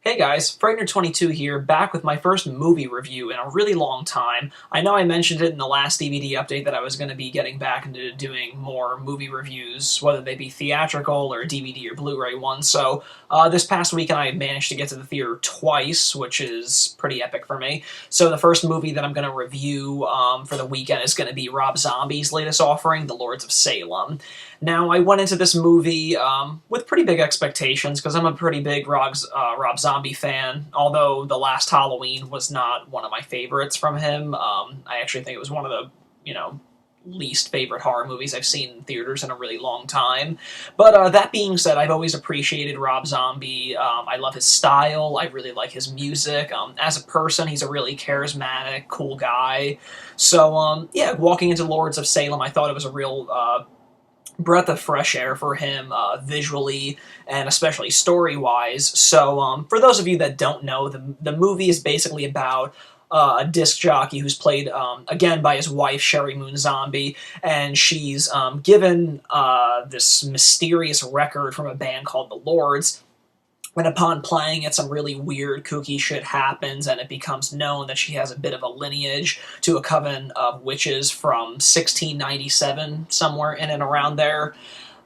Hey guys, Frightener22 here, back with my first movie review in a really long time. I know I mentioned it in the last DVD update that I was going to be getting back into doing more movie reviews, whether they be theatrical or DVD or Blu-ray ones, so this past weekend I managed to get to the theater twice, which is pretty epic for me. So the first movie that I'm going to review for the weekend is going to be Rob Zombie's latest offering, The Lords of Salem. Now, I went into this movie with pretty big expectations, because I'm a pretty big Rob Zombie fan, although the last Halloween was not one of my favorites from him. I actually think it was one of the, least favorite horror movies I've seen in theaters in a really long time. But that being said, I've always appreciated Rob Zombie. I love his style. I really like his music. As a person, he's a really charismatic, cool guy. So, yeah, walking into Lords of Salem, I thought it was a real breath of fresh air for him, visually and especially story-wise. So, for those of you that don't know, the movie is basically about a disc jockey who's played, again, by his wife, Sheri Zombie, and she's given this mysterious record from a band called The Lords. And upon playing it, some really weird, kooky shit happens, and it becomes known that she has a bit of a lineage to a coven of witches from 1697, somewhere in and around there.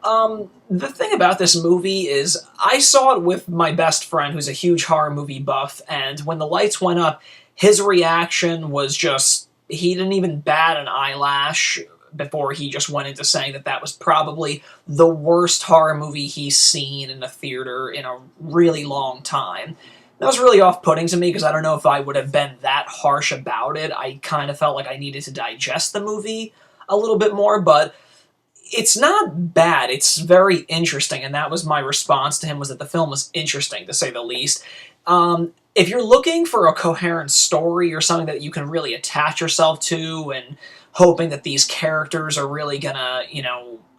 The thing about this movie is, I saw it with my best friend, who's a huge horror movie buff, and when the lights went up, his reaction was just, he didn't even bat an eyelash before he just went into saying that that was probably the worst horror movie he's seen in a theater in a really long time. That was really off-putting to me, because I don't know if I would have been that harsh about it. I kind of felt like I needed to digest the movie a little bit more, but it's not bad. It's very interesting, and that was my response to him, was that the film was interesting, to say the least. If you're looking for a coherent story or something that you can really attach yourself to, and hoping that these characters are really gonna,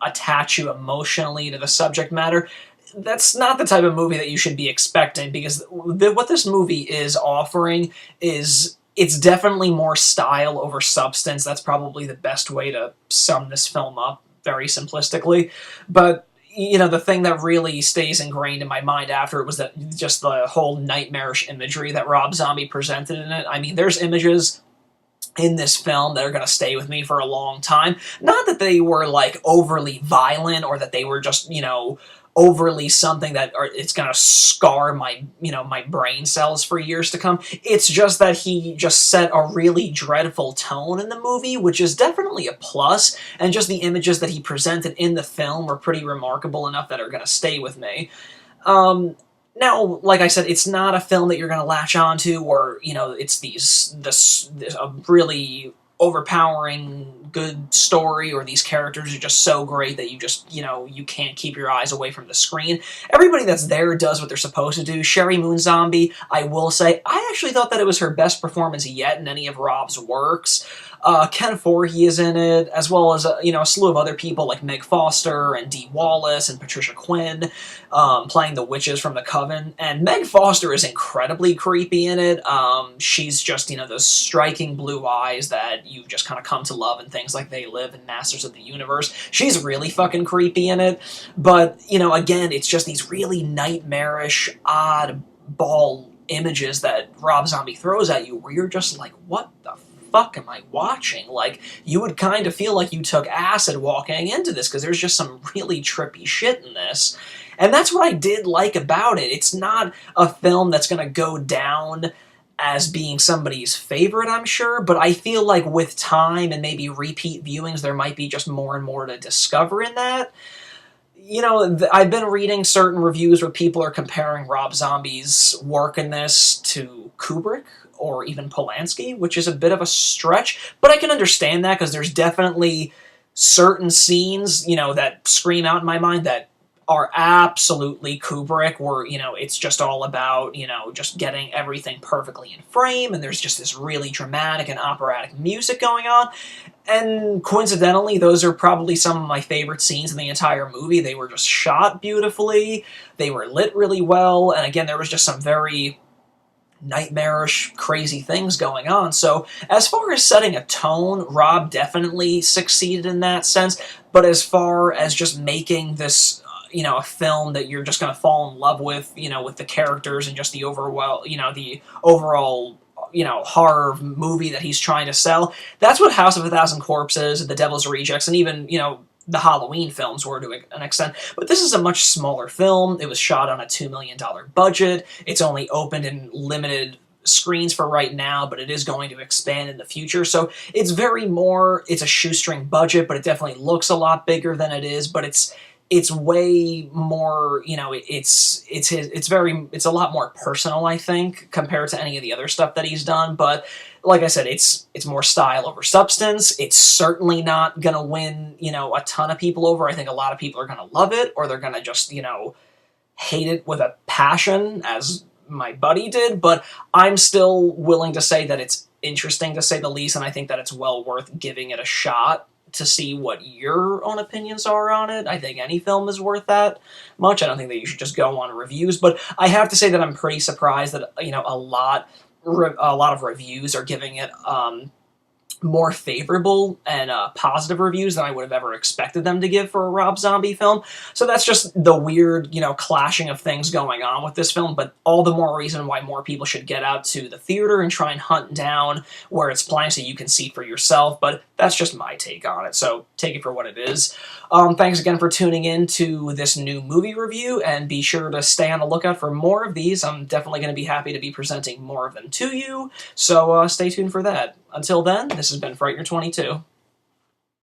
attach you emotionally to the subject matter, that's not the type of movie that you should be expecting, because what this movie is offering is, it's definitely more style over substance. That's probably the best way to sum this film up, very simplistically. But the thing that really stays ingrained in my mind after it was that just the whole nightmarish imagery that Rob Zombie presented in it. I mean, there's images in this film that are going to stay with me for a long time. Not that they were, like, overly violent, or that they were just, overly something that it's going to scar my, my brain cells for years to come. It's just that he just set a really dreadful tone in the movie, which is definitely a plus, and just the images that he presented in the film were pretty remarkable enough that are going to stay with me. Now, like I said, it's not a film that you're going to latch onto, or, it's this a really overpowering good story, or these characters are just so great that you just, you can't keep your eyes away from the screen. Everybody that's there does what they're supposed to do. Sheri Zombie, I will say, I actually thought that it was her best performance yet in any of Rob's works. Ken Foree is in it, as well as, a slew of other people like Meg Foster and Dee Wallace and Patricia Quinn, playing the witches from the Coven. And Meg Foster is incredibly creepy in it. She's just, those striking blue eyes that you just kind of come to love in things like They Live and Masters of the Universe. She's really fucking creepy in it. But, again, it's just these really nightmarish, oddball images that Rob Zombie throws at you, where you're just like, what the fuck am I watching? Like, you would kind of feel like you took acid walking into this, because there's just some really trippy shit in this. And that's what I did like about it. It's not a film that's going to go down as being somebody's favorite, I'm sure, but I feel like with time and maybe repeat viewings, there might be just more and more to discover in that. I've been reading certain reviews where people are comparing Rob Zombie's work in this to Kubrick, or even Polanski, which is a bit of a stretch, but I can understand that, because there's definitely certain scenes, that scream out in my mind that are absolutely Kubrick, where, it's just all about, just getting everything perfectly in frame, and there's just this really dramatic and operatic music going on. And coincidentally, those are probably some of my favorite scenes in the entire movie. They were just shot beautifully, they were lit really well, and again, there was just some very nightmarish, crazy things going on. So, as far as setting a tone, Rob definitely succeeded in that sense, but as far as just making this a film that you're just going to fall in love with, with the characters and just the overall horror movie that he's trying to sell. That's what House of a Thousand Corpses, The Devil's Rejects, and even, the Halloween films were to an extent. But this is a much smaller film. It was shot on a $2 million budget. It's only opened in limited screens for right now, but it is going to expand in the future. So it's a shoestring budget, but it definitely looks a lot bigger than it is, but it's way more, it's a lot more personal, I think, compared to any of the other stuff that he's done. But like I said, it's more style over substance. It's certainly not going to win, a ton of people over. I think a lot of people are going to love it, or they're going to just, hate it with a passion, as my buddy did. But I'm still willing to say that it's interesting, to say the least, and I think that it's well worth giving it a shot to see what your own opinions are on it. I think any film is worth that much. I don't think that you should just go on reviews, but I have to say that I'm pretty surprised that, a lot of reviews are giving it more favorable and positive reviews than I would have ever expected them to give for a Rob Zombie film. So that's just the weird, clashing of things going on with this film, but all the more reason why more people should get out to the theater and try and hunt down where it's playing so you can see for yourself. But that's just my take on it, so take it for what it is. Thanks again for tuning in to this new movie review, and be sure to stay on the lookout for more of these. I'm definitely going to be happy to be presenting more of them to you, so stay tuned for that. Until then, this has been Frightener22.